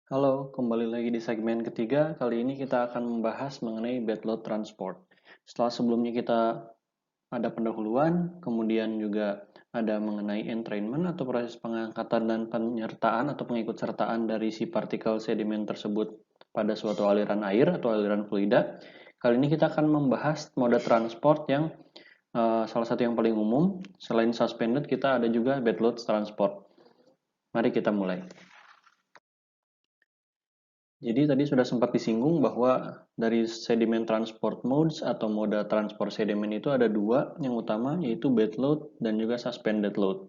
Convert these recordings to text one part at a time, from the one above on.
Halo, kembali lagi di segmen ketiga. Kali ini kita akan membahas mengenai bed load transport. Setelah sebelumnya kita ada pendahuluan, kemudian juga ada mengenai entrainment atau proses pengangkatan dan penyertaan atau pengikutsertaan dari si partikel sedimen tersebut pada suatu aliran air atau aliran fluida. Kali ini kita akan membahas mode transport yang salah satu yang paling umum. Selain suspended, kita ada juga bed load transport. Mari kita mulai. Jadi tadi sudah sempat disinggung bahwa dari sedimen transport modes atau moda transport sedimen itu ada dua yang utama, yaitu bed load dan juga suspended load.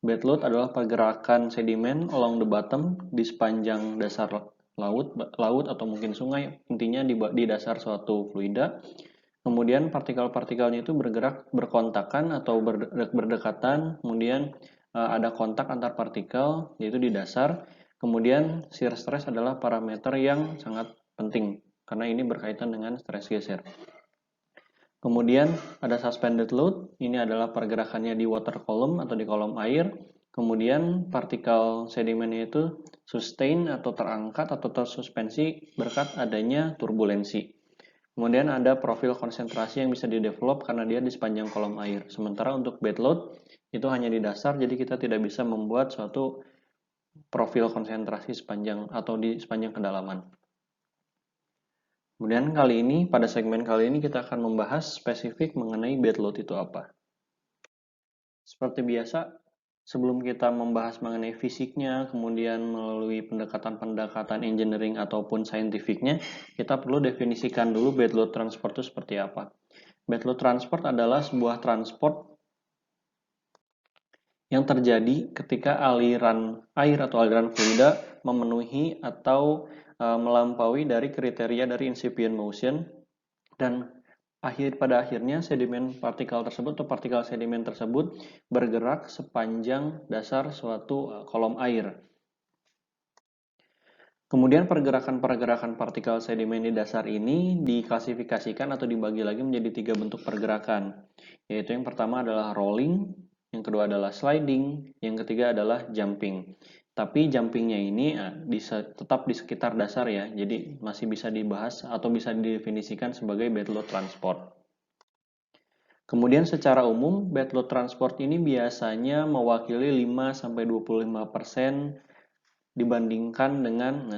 Bed load adalah pergerakan sedimen along the bottom di sepanjang dasar laut atau mungkin sungai, intinya di dasar suatu fluida. Kemudian partikel-partikelnya itu bergerak berkontakan atau berdekatan, kemudian ada kontak antar partikel yaitu di dasar. Kemudian shear stress adalah parameter yang sangat penting karena ini berkaitan dengan stres geser. Kemudian ada suspended load, ini adalah pergerakannya di water column atau di kolom air. Kemudian partikel sedimennya itu sustain atau terangkat atau tersuspensi berkat adanya turbulensi. Kemudian ada profil konsentrasi yang bisa di-develop karena dia di sepanjang kolom air. Sementara untuk bed load itu hanya di dasar, jadi kita tidak bisa membuat suatu profil konsentrasi di sepanjang kedalaman. Kemudian pada segmen kali ini kita akan membahas spesifik mengenai bed load itu apa. Seperti biasa, sebelum kita membahas mengenai fisiknya, kemudian melalui pendekatan-pendekatan engineering ataupun saintifiknya, kita perlu definisikan dulu bed load transport itu seperti apa. Bed load transport adalah sebuah transport yang terjadi ketika aliran air atau aliran fluida memenuhi atau melampaui dari kriteria dari incipient motion dan pada akhirnya sedimen partikel tersebut atau partikel sedimen tersebut bergerak sepanjang dasar suatu kolom air. Kemudian pergerakan-pergerakan partikel sedimen di dasar ini diklasifikasikan atau dibagi lagi menjadi 3 bentuk pergerakan, yaitu yang pertama adalah rolling, yang kedua adalah sliding, yang ketiga adalah jumping. Tapi jumpingnya ini tetap di sekitar dasar ya, jadi masih bisa dibahas atau bisa didefinisikan sebagai bed load transport. Kemudian secara umum, bed load transport ini biasanya mewakili 5-25% dibandingkan dengan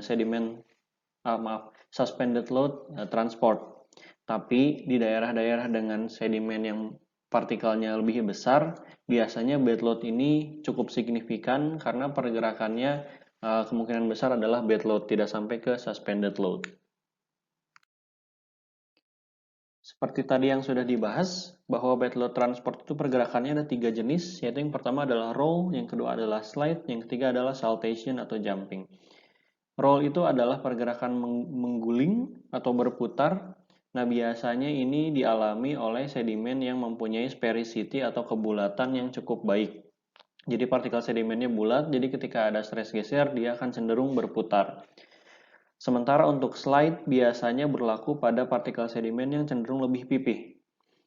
suspended load transport. Tapi di daerah-daerah dengan sedimen yang partikelnya lebih besar, biasanya bed load ini cukup signifikan karena pergerakannya kemungkinan besar adalah bed load, tidak sampai ke suspended load. Seperti tadi yang sudah dibahas, bahwa bed load transport itu pergerakannya ada 3 jenis, yaitu yang pertama adalah roll, yang kedua adalah slide, yang ketiga adalah saltation atau jumping. Roll itu adalah pergerakan mengguling atau berputar. Nah, biasanya ini dialami oleh sedimen yang mempunyai sphericity atau kebulatan yang cukup baik. Jadi partikel sedimennya bulat, jadi ketika ada stres geser, dia akan cenderung berputar. Sementara untuk slide biasanya berlaku pada partikel sedimen yang cenderung lebih pipih.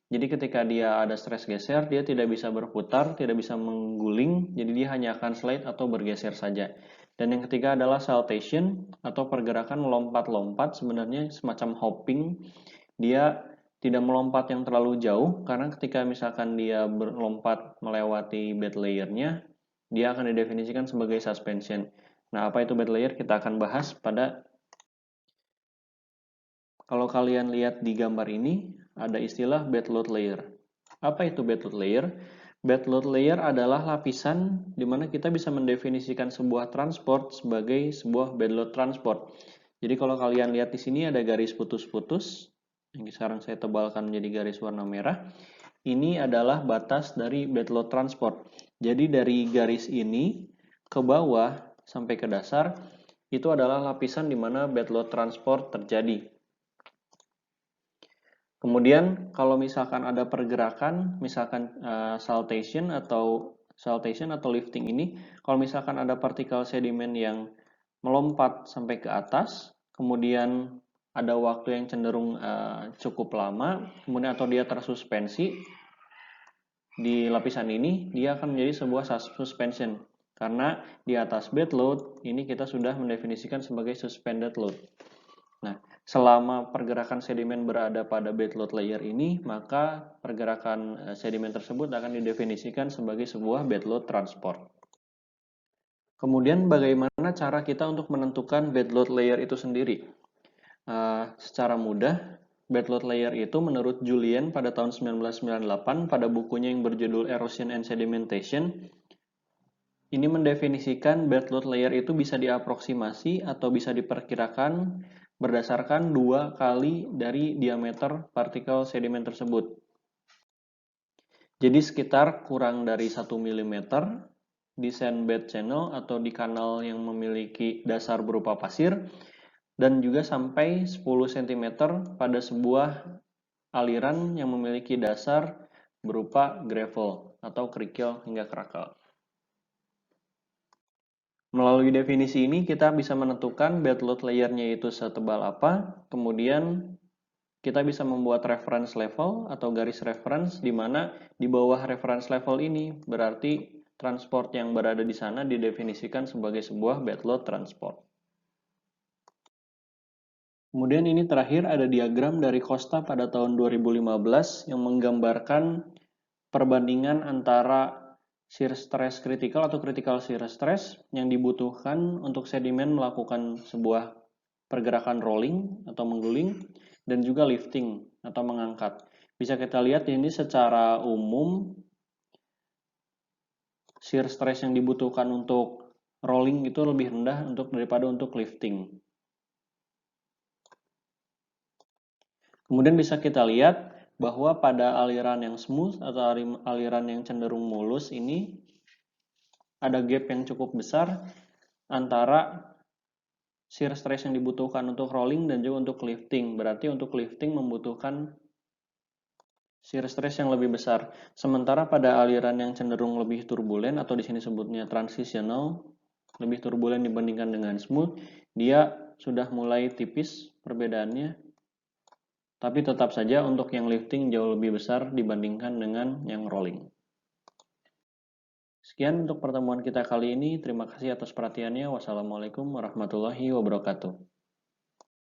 Jadi ketika dia ada stres geser, dia tidak bisa berputar, tidak bisa mengguling, jadi dia hanya akan slide atau bergeser saja. Dan yang ketiga adalah saltation atau pergerakan melompat-lompat, sebenarnya semacam hopping. Dia tidak melompat yang terlalu jauh karena ketika misalkan dia berlompat melewati bed layer-nya, dia akan didefinisikan sebagai suspension. Nah, apa itu bed layer? Kita akan bahas kalau kalian lihat di gambar ini, ada istilah bed load layer. Apa itu bed load layer? Bed load layer adalah lapisan di mana kita bisa mendefinisikan sebuah transport sebagai sebuah bed load transport. Jadi kalau kalian lihat di sini ada garis putus-putus, yang sekarang saya tebalkan menjadi garis warna merah. Ini adalah batas dari bed load transport. Jadi dari garis ini ke bawah sampai ke dasar, itu adalah lapisan di mana bed load transport terjadi. Kemudian kalau misalkan ada pergerakan, misalkan saltation atau lifting ini, kalau misalkan ada partikel sedimen yang melompat sampai ke atas, kemudian ada waktu yang cenderung cukup lama, kemudian atau dia tersuspensi di lapisan ini, dia akan menjadi sebuah suspension. Karena di atas bed load, ini kita sudah mendefinisikan sebagai suspended load. Nah, selama pergerakan sedimen berada pada bed load layer ini, maka pergerakan sedimen tersebut akan didefinisikan sebagai sebuah bed load transport. Kemudian bagaimana cara kita untuk menentukan bed load layer itu sendiri? Secara mudah, bed load layer itu menurut Julian pada tahun 1998 pada bukunya yang berjudul Erosion and Sedimentation, ini mendefinisikan bed load layer itu bisa diaproksimasi atau bisa diperkirakan berdasarkan 2 kali dari diameter partikel sedimen tersebut. Jadi sekitar kurang dari 1 mm di sandbed channel atau di kanal yang memiliki dasar berupa pasir, dan juga sampai 10 cm pada sebuah aliran yang memiliki dasar berupa gravel atau kerikil hingga krakal. Melalui definisi ini kita bisa menentukan bed load layer-nya itu setebal apa, kemudian kita bisa membuat reference level atau garis reference di mana di bawah reference level ini berarti transport yang berada di sana didefinisikan sebagai sebuah bed load transport. Kemudian ini terakhir ada diagram dari Costa pada tahun 2015 yang menggambarkan perbandingan antara shear stress critical atau critical shear stress yang dibutuhkan untuk sedimen melakukan sebuah pergerakan rolling atau mengguling dan juga lifting atau mengangkat. Bisa kita lihat ini secara umum shear stress yang dibutuhkan untuk rolling itu lebih rendah daripada untuk lifting. Kemudian bisa kita lihat bahwa pada aliran yang smooth atau aliran yang cenderung mulus ini ada gap yang cukup besar antara shear stress yang dibutuhkan untuk rolling dan juga untuk lifting. Berarti untuk lifting membutuhkan shear stress yang lebih besar. Sementara pada aliran yang cenderung lebih turbulen atau di sini sebutnya transitional, lebih turbulen dibandingkan dengan smooth, dia sudah mulai tipis perbedaannya. Tapi tetap saja untuk yang lifting jauh lebih besar dibandingkan dengan yang rolling. Sekian untuk pertemuan kita kali ini. Terima kasih atas perhatiannya. Wassalamualaikum warahmatullahi wabarakatuh.